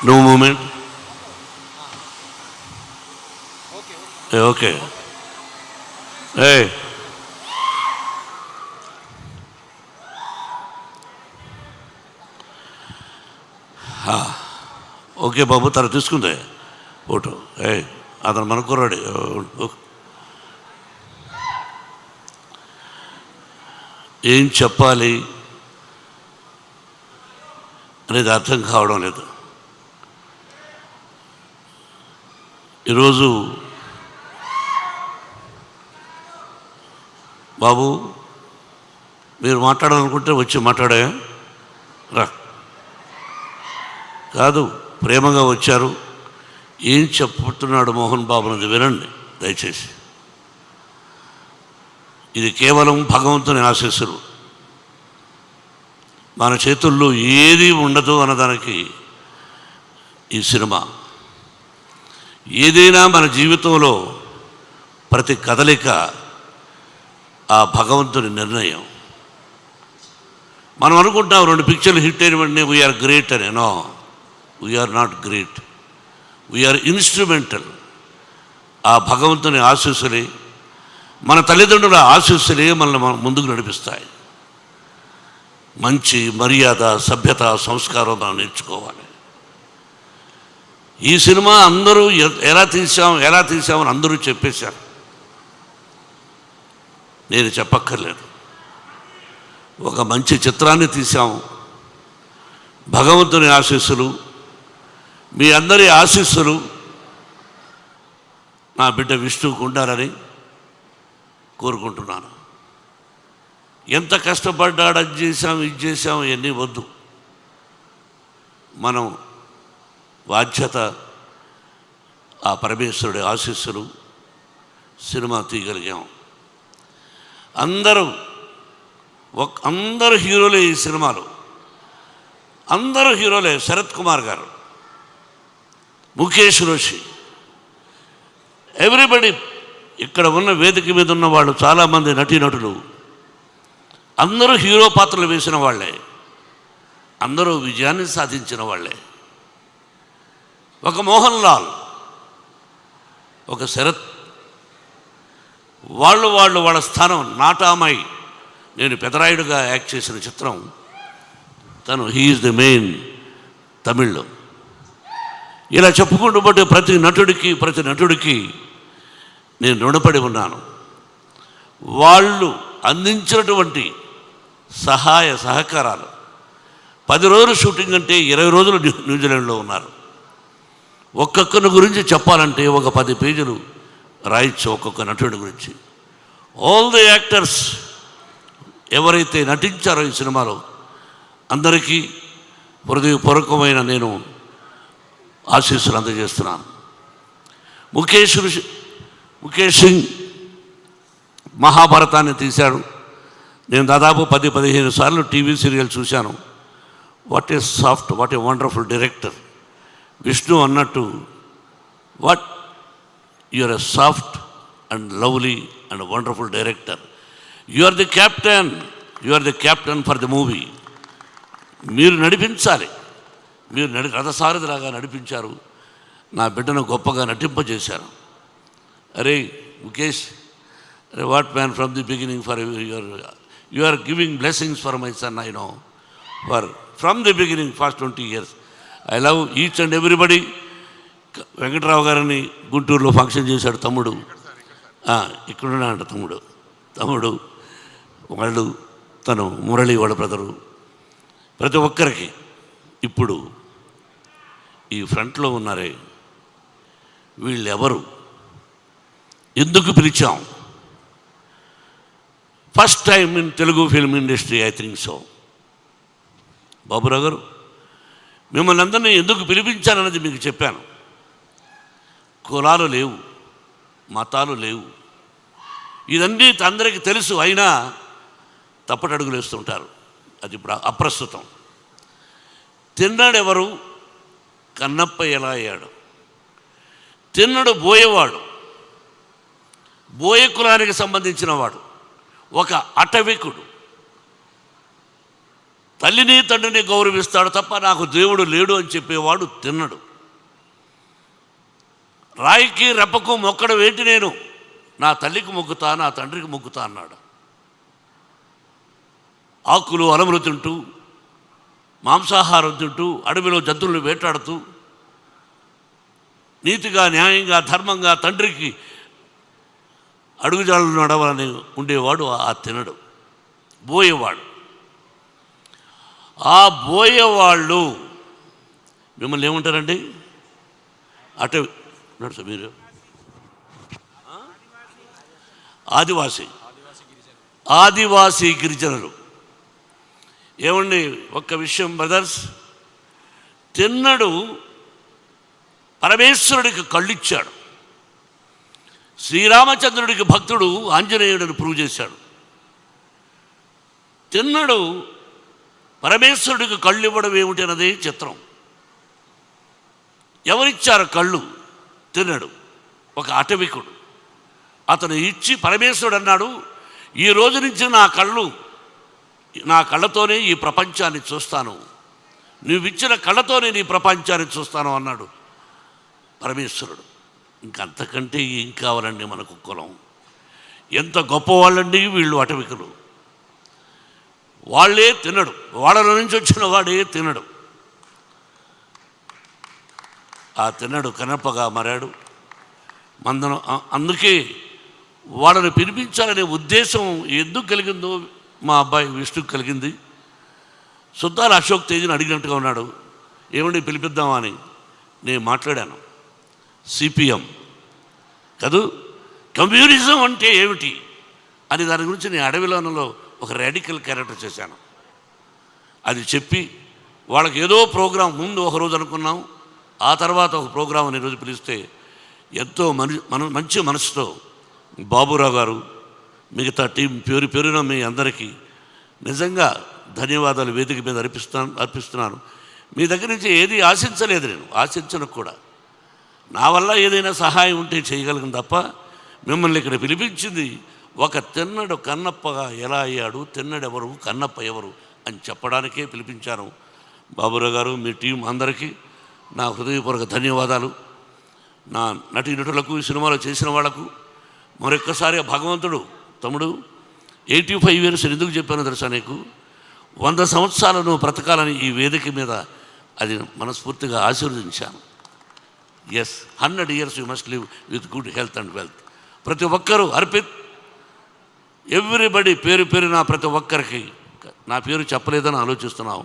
No movement. Okay. Hey. Okay బాబు, తను తీసుకుందే ఫోటో. అతను మనకురాడు. ఏం చెప్పాలి అనేది అర్థం కావడం లేదు. ఈరోజు బాబు మీరు మాట్లాడాలనుకుంటే వచ్చి మాట్లాడా రా. కాదు, ప్రేమగా వచ్చారు. ఏం చెప్పుతున్నాడు మోహన్ బాబు అనేది వినండి దయచేసి. ఇది కేవలం భగవంతుని ఆశీస్సులు. మన చేతుల్లో ఏది ఉండదు అన్నదానికి ఈ సినిమా. ఏదైనా మన జీవితంలో ప్రతి కదలిక ఆ భగవంతుని నిర్ణయం. మనం అనుకుంటాం 2 పిక్చర్లు హిట్ అయిన వెంటనే వీఆర్ గ్రేట్ అని. No, we are not great, we are instrumental. ఆ భగవంతుని ఆశీస్సులే, మన తల్లిదండ్రుల ఆశీస్సులే మనల్ని ముందుకు నడిపిస్తాయి. మంచి మర్యాద, సభ్యత, సంస్కారం మనం నేర్చుకోవాలి. ఈ సినిమా అందరూ ఎలా తీసామని అందరూ చెప్పేశారు. నేను చెప్పక్కర్లేదు. ఒక మంచి చిత్రాన్ని తీసాము. భగవంతుని ఆశీస్సులు, మీ అందరి ఆశీస్సులు నా బిడ్డ విష్ణువుకు ఉండాలని కోరుకుంటున్నాను. ఎంత కష్టపడ్డాడు, అది చేశాం, ఇది చేశాం, ఇవన్నీ వద్దు. మనం బాధ్యత ఆ పరమేశ్వరుడి ఆశీస్సులు, సినిమా తీయగలిగాం. అందరూ హీరోలే ఈ సినిమాలో. అందరూ హీరోలే. శరత్ కుమార్ గారు, ముఖేష్ రోషి, ఎవ్రీబడి. ఇక్కడ ఉన్న వేదిక మీద ఉన్న వాళ్ళు చాలామంది నటీనటులు అందరూ హీరో పాత్రలు వేసిన వాళ్ళే. అందరూ విజయాన్ని సాధించిన వాళ్ళే. ఒక మోహన్ లాల్, ఒక శరత్, వాళ్ళ స్థానం. నాటామై, నేను పెదరాయుడుగా యాక్ట్ చేసిన చిత్రం తను. హీఈస్ ది మెయిన్ తమిళ్లో. ఇలా చెప్పుకుంటూ పోతే ప్రతి నటుడికి నేను రుణపడి ఉన్నాను. వాళ్ళు అందించినటువంటి సహాయ సహకారాలు. 10 రోజులు షూటింగ్ అంటే 20 రోజులు న్యూజిలాండ్లో ఉన్నారు. ఒక్కొక్కరి గురించి చెప్పాలంటే ఒక 10 పేజీలు రాయొచ్చు ఒక్కొక్క నటుడి గురించి. ఆల్ ది యాక్టర్స్ ఎవరైతే నటించారో ఈ సినిమాలో అందరికీ హృదయపూర్వకమైన నేను ఆశీస్సులు అందజేస్తున్నాను. ముఖేష్ సింగ్ మహాభారతాన్ని తీశాడు. నేను దాదాపు 10-15 సార్లు టీవీ సీరియల్ చూశాను. What a soft, what a wonderful director. Vishnu అన్నట్టు, what you are a soft and lovely and wonderful director. You are the captain for the movie. మీరు నడిపించాలి. మీరు రథసారథిలాగా నడిపించారు. నా బిడ్డను గొప్పగా నటింపజేశారు. అరే ముఖేష్, అరే what man, from the beginning for you are giving blessings for my son. I know from the beginning fast 20 years. I love each and everybody. Venkatrao గారిని గుంటూరులో ఫంక్షన్ చేశాడు తమ్ముడు. ఇక్కడున్నాడు తమ్ముడు వాళ్ళు, తను మురళి వాళ్ళ బ్రదరు. ప్రతి ఒక్కరికి ఇప్పుడు ఈ ఫ్రంట్లో ఉన్నారే, వీళ్ళెవరు, ఎందుకు పిలిచాం? First time in Telugu film industry, I think so. Baburao garu, మిమ్మల్ని అందరినీ ఎందుకు పిలిపించానన్నది మీకు చెప్పాను. కులాలు లేవు, మతాలు లేవు, ఇదన్నీ అందరికీ తెలుసు. అయినా తప్పటడుగులు వేస్తుంటారు. అది ఇప్పుడు అప్రస్తుతం. తిన్నాడెవరు? కన్నప్ప ఎలా అయ్యాడు? తిన్నడు బోయేవాడు, బోయ కులానికి సంబంధించిన వాడు, ఒక అటవికుడు. తల్లిని తండ్రిని గౌరవిస్తాడు తప్ప నాకు దేవుడు లేడు అని చెప్పేవాడు తిన్నడు. రాయికి రెప్పకు మొక్కడం ఏంటి, నేను నా తల్లికి మొక్కుతా, నా తండ్రికి మొక్కుతా అన్నాడు. ఆకులు అలములు తింటూ, మాంసాహారం తింటూ, అడవిలో జంతువులను వేటాడుతూ, నీతిగా న్యాయంగా ధర్మంగా తండ్రికి అడుగుజాడలు నడవాలని ఉండేవాడు ఆ తినడు, బోయేవాడు. ఆ బోయేవాళ్ళు మిమ్మల్ని ఏమంటారండి? అటు నడుచు మీరు ఆదివాసీ గిరిజనులు. ఏమండి, ఒక్క విషయం బ్రదర్స్, తిన్నడు పరమేశ్వరుడికి కళ్ళిచ్చాడు. శ్రీరామచంద్రుడికి భక్తుడు ఆంజనేయుడిని ప్రూవ్ చేశాడు. తిన్నడు పరమేశ్వరుడికి కళ్ళు ఇవ్వడం ఏమిటి అన్నది చిత్రం. ఎవరిచ్చారు కళ్ళు? తిన్నడు, ఒక అటవికుడు. అతను ఇచ్చి పరమేశ్వరుడు అన్నాడు, ఈ రోజు నుంచి నా కళ్ళతోనే ఈ ప్రపంచాన్ని చూస్తాను, నువ్విచ్చిన కళ్ళతోనే నీ ప్రపంచాన్ని చూస్తాను అన్నాడు పరమేశ్వరుడు. ఇంకంతకంటే ఏం కావాలండి మనకు కులం? ఎంత గొప్పవాళ్ళండి వీళ్ళు అటవికులు. వాళ్ళే తినడు, వాళ్ళ నుంచి వచ్చిన వాడే తినడు. ఆ తినడు కనపగా మారాడు. అందుకే వాళ్ళని పిలిపించాలనే ఉద్దేశం ఎందుకు కలిగిందో మా అబ్బాయి విష్ణుకు కలిగింది. సుద్దాల అశోక్ తేజీని అడిగినట్టుగా ఉన్నాడు, ఏమండి పిలిపిద్దామా అని. నేను మాట్లాడాను. సిపిఎం కాదు, కమ్యూనిజం అంటే ఏమిటి అని దాని గురించి నేను అడవిలోనలో ఒక రాడికల్ క్యారెక్టర్ చేశాను. అది చెప్పి వాళ్ళకి ఏదో ప్రోగ్రాం ముందు ఒకరోజు అనుకున్నాం, ఆ తర్వాత ఒక ప్రోగ్రాం అని రోజు పిలిస్తే ఎంతో మంచి మనసుతో బాబురావు గారు, మిగతా టీం పేరున మీ అందరికీ నిజంగా ధన్యవాదాలు వేదిక మీద అర్పిస్తున్నాను. మీ దగ్గర నుంచి ఏది ఆశించలేదు, నేను ఆశించను కూడా. నా వల్ల ఏదైనా సహాయం ఉంటే చేయగలను తప్ప మిమ్మల్ని ఇక్కడ పిలిపించింది ఒక తిన్నడు కన్నప్పగా ఎలా అయ్యాడు, తిన్నడెవరు, కన్నప్ప ఎవరు అని చెప్పడానికే పిలిపించాను. బాబురావు గారు, మీ టీం అందరికీ నా హృదయపూర్వక ధన్యవాదాలు. నా నటీనటులకు, ఈ సినిమాలో చేసిన వాళ్లకు మరొక్కసారి భగవంతుడు, తమ్ముడు 85 years ఎందుకు చెప్పానో తెలుసా నీకు? 100 సంవత్సరాలు నువ్వు బ్రతకాలని ఈ వేదిక మీద అది మనస్ఫూర్తిగా ఆశీర్వదించాను. Yes, 100 years you must live with good health and wealth. ప్రతి ఒక్కరూ అర్పిత్, ఎవ్రీబడి పేరున ప్రతి ఒక్కరికి, నా పేరు చెప్పలేదని ఆలోచిస్తున్నావు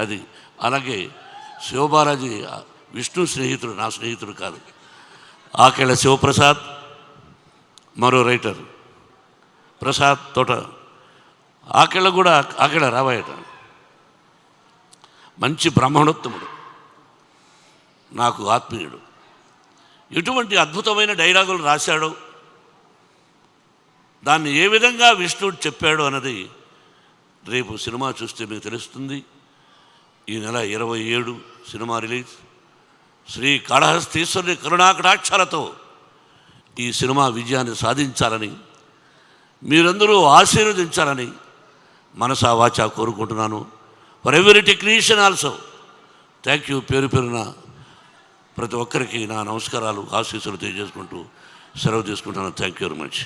అది. అలాగే శివబాలాజీ విష్ణు స్నేహితుడు, నా స్నేహితుడు కాదు. ఆకెళ్ళ శివప్రసాద్, మరో రైటర్ ప్రసాద్ తోట, ఆకెళ్ళ రావాయట, మంచి బ్రాహ్మణోత్తముడు, నాకు ఆత్మీయుడు. ఎటువంటి అద్భుతమైన డైలాగులు రాశాడో, దాన్ని ఏ విధంగా విష్ణుడు చెప్పాడు అన్నది రేపు సినిమా చూస్తే మీకు తెలుస్తుంది. ఈ నెల 27 సినిమా రిలీజ్. శ్రీ కాళహస్తీశ్వరుని కరుణాకటాక్షాలతో ఈ సినిమా విజయాన్ని సాధించాలని, మీరందరూ ఆశీర్వదించాలని మనసా వాచా కోరుకుంటున్నాను. For every technician also thank you. పేరున ప్రతి ఒక్కరికి నా నమస్కారాలు, ఆశీస్సులు తెలియజేసుకుంటూ సెలవు తీసుకుంటున్నాను. Thank you very much.